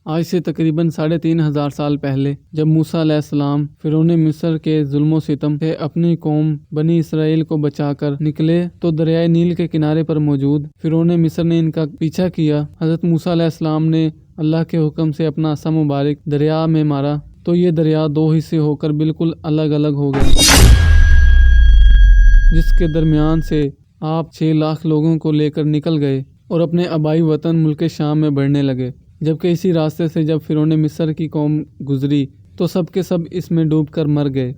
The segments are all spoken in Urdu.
آج سے تقریباً 3500 سال پہلے جب موسیٰ علیہ السلام فرعون مصر کے ظلم و ستم سے اپنی قوم بنی اسرائیل کو بچا کر نکلے تو دریائے نیل کے کنارے پر موجود فرعون مصر نے ان کا پیچھا کیا۔ حضرت موسیٰ علیہ السلام نے اللہ کے حکم سے اپنا عصا مبارک دریا میں مارا تو یہ دریا 2 حصے ہو کر بالکل الگ الگ ہو گیا، جس کے درمیان سے آپ 6 لاکھ لوگوں کو لے کر نکل گئے اور اپنے آبائی وطن ملک شام میں بڑھنے لگے۔ جبکہ اسی راستے سے جب فرعون مصر کی قوم گزری تو سب کے سب اس میں ڈوب کر مر گئے۔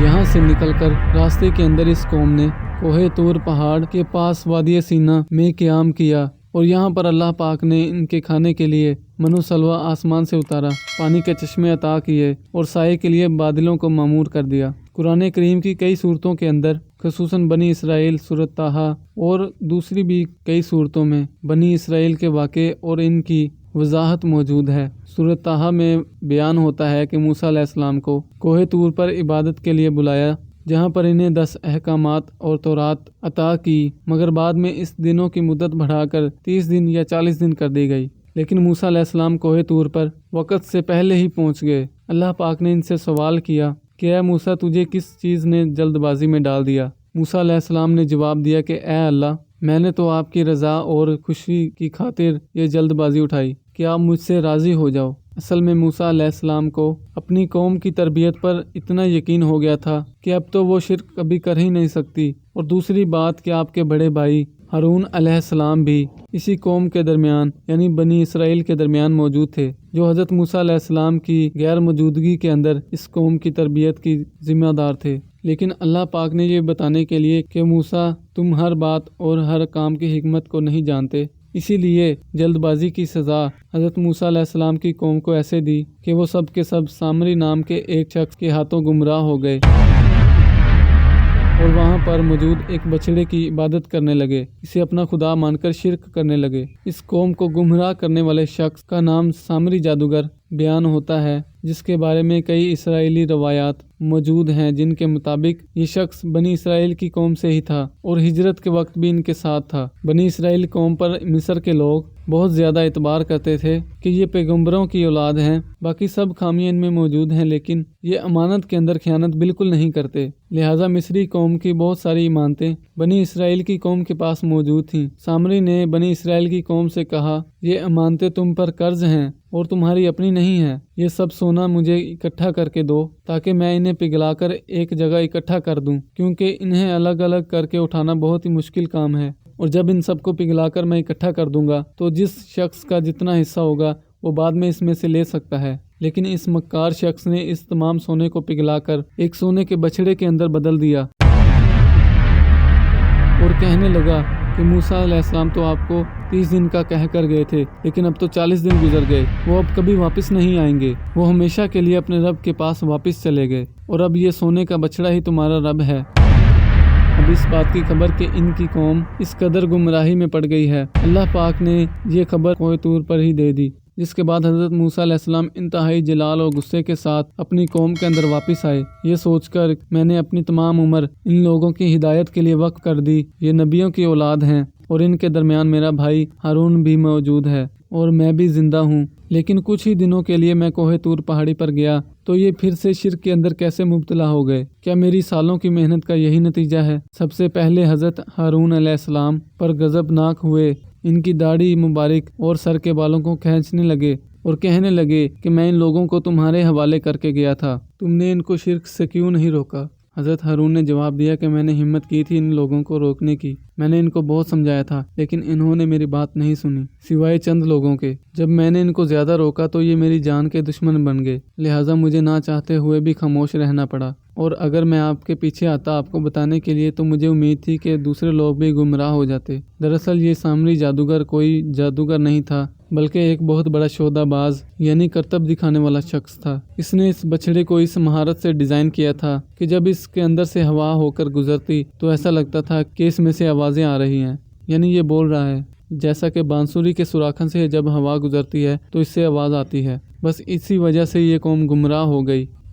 یہاں سے نکل کر راستے کے اندر اس قوم نے کوہ طور پہاڑ کے پاس وادی سینا میں قیام کیا اور یہاں پر اللہ پاک نے ان کے کھانے کے لیے منو سلوہ آسمان سے اتارا، پانی کے چشمے عطا کیے اور سائے کے لیے بادلوں کو معمور کر دیا۔ قرآن کریم کی کئی صورتوں کے اندر خصوصاً بنی اسرائیل سورۃ طٰہٰ اور دوسری بھی کئی صورتوں میں بنی اسرائیل کے واقعے اور ان کی وضاحت موجود ہے۔ سورۃ طٰہٰ میں بیان ہوتا ہے کہ موسیٰ علیہ السلام کو کوہ طور پر عبادت کے لیے بلایا، جہاں پر انہیں 10 احکامات اور تورات عطا کی، مگر بعد میں اس دنوں کی مدت بڑھا کر 30 دن یا 40 دن کر دی گئی۔ لیکن موسیٰ علیہ السلام کوہ طور پر وقت سے پہلے ہی پہنچ گئے۔ اللہ پاک نے ان سے سوال کیا کہ اے موسیٰ، تجھے کس چیز نے جلد بازی میں ڈال دیا؟ موسیٰ علیہ السلام نے جواب دیا کہ اے اللہ، میں نے تو آپ کی رضا اور خوشی کی خاطر یہ جلد بازی اٹھائی کہ آپ مجھ سے راضی ہو جاؤ۔ اصل میں موسیٰ علیہ السلام کو اپنی قوم کی تربیت پر اتنا یقین ہو گیا تھا کہ اب تو وہ شرک کبھی کر ہی نہیں سکتی، اور دوسری بات کہ آپ کے بڑے بھائی ہارون علیہ السلام بھی اسی قوم کے درمیان یعنی بنی اسرائیل کے درمیان موجود تھے، جو حضرت موسیٰ علیہ السلام کی غیر موجودگی کے اندر اس قوم کی تربیت کی ذمہ دار تھے۔ لیکن اللہ پاک نے یہ بتانے کے لیے کہ موسیٰ، تم ہر بات اور ہر کام کی حکمت کو نہیں جانتے، اسی لیے جلد بازی کی سزا حضرت موسیٰ علیہ السلام کی قوم کو ایسے دی کہ وہ سب کے سب سامری نام کے ایک شخص کے ہاتھوں گمراہ ہو گئے اور وہاں پر موجود ایک بچڑے کی عبادت کرنے لگے، اسے اپنا خدا مان کر شرک کرنے لگے۔ اس قوم کو گمراہ کرنے والے شخص کا نام سامری جادوگر بیان ہوتا ہے، جس کے بارے میں کئی اسرائیلی روایات موجود ہیں، جن کے مطابق یہ شخص بنی اسرائیل کی قوم سے ہی تھا اور ہجرت کے وقت بھی ان کے ساتھ تھا۔ بنی اسرائیل قوم پر مصر کے لوگ بہت زیادہ اعتبار کرتے تھے کہ یہ پیغمبروں کی اولاد ہیں، باقی سب خامیاں ان میں موجود ہیں، لیکن یہ امانت کے اندر خیانت بالکل نہیں کرتے، لہٰذا مصری قوم کی بہت ساری امانتیں بنی اسرائیل کی قوم کے پاس موجود تھیں۔ سامری نے بنی اسرائیل کی قوم سے کہا، یہ امانتیں تم پر قرض ہیں اور تمہاری اپنی نہیں ہیں، یہ سب سونا مجھے اکٹھا کر کے دو تاکہ میں انہیں پگھلا کر ایک جگہ اکٹھا کر دوں، کیونکہ انہیں الگ الگ کر کے اٹھانا بہت ہی مشکل کام ہے، اور جب ان سب کو پگھلا کر میں اکٹھا کر دوں گا تو جس شخص کا جتنا حصہ ہوگا وہ بعد میں اس میں سے لے سکتا ہے۔ لیکن اس مکار شخص نے اس تمام سونے کو پگھلا کر ایک سونے کے بچڑے کے اندر بدل دیا اور کہنے لگا کہ موسیٰ علیہ السلام تو آپ کو 30 دن کا کہہ کر گئے تھے، لیکن اب تو 40 دن گزر گئے، وہ اب کبھی واپس نہیں آئیں گے، وہ ہمیشہ کے لیے اپنے رب کے پاس واپس چلے گئے، اور اب یہ سونے کا بچڑا ہی تمہارا رب ہے۔ اب اس بات کی خبر کہ ان کی قوم اس قدر گمراہی میں پڑ گئی ہے، اللہ پاک نے یہ خبر کوہ طور پر ہی دے دی، جس کے بعد حضرت موسیٰ علیہ السلام انتہائی جلال اور غصے کے ساتھ اپنی قوم کے اندر واپس آئے، یہ سوچ کر میں نے اپنی تمام عمر ان لوگوں کی ہدایت کے لیے وقف کر دی، یہ نبیوں کی اولاد ہیں اور ان کے درمیان میرا بھائی ہارون بھی موجود ہے اور میں بھی زندہ ہوں۔ لیکن کچھ ہی دنوں کے لیے میں کوہ طور پہاڑی پر گیا تو یہ پھر سے شرک کے اندر کیسے مبتلا ہو گئے؟ کیا میری سالوں کی محنت کا یہی نتیجہ ہے؟ سب سے پہلے حضرت ہارون علیہ السلام پر غضبناک ہوئے، ان کی داڑھی مبارک اور سر کے بالوں کو کھینچنے لگے اور کہنے لگے کہ میں ان لوگوں کو تمہارے حوالے کر کے گیا تھا، تم نے ان کو شرک سے کیوں نہیں روکا؟ حضرت ہارون نے جواب دیا کہ میں نے ہمت کی تھی ان لوگوں کو روکنے کی، میں نے ان کو بہت سمجھایا تھا، لیکن انہوں نے میری بات نہیں سنی سوائے چند لوگوں کے۔ جب میں نے ان کو زیادہ روکا تو یہ میری جان کے دشمن بن گئے، لہٰذا مجھے نہ چاہتے ہوئے بھی خاموش رہنا پڑا، اور اگر میں آپ کے پیچھے آتا آپ کو بتانے کے لیے تو مجھے امید تھی کہ دوسرے لوگ بھی گمراہ ہو جاتے۔ دراصل یہ سامری جادوگر کوئی جادوگر نہیں تھا، بلکہ ایک بہت بڑا شعبہ باز یعنی کرتب دکھانے والا شخص تھا۔ اس نے اس بچڑے کو اس مہارت سے ڈیزائن کیا تھا کہ جب اس کے اندر سے ہوا ہو کر گزرتی تو ایسا لگتا تھا کہ اس میں سے آوازیں آ رہی ہیں، یعنی یہ بول رہا ہے، جیسا کہ بانسری کے سوراخن سے جب ہوا گزرتی ہے تو اس سے آواز آتی ہے۔ بس اسی وجہ سے یہ قوم گمراہ ہو گئی۔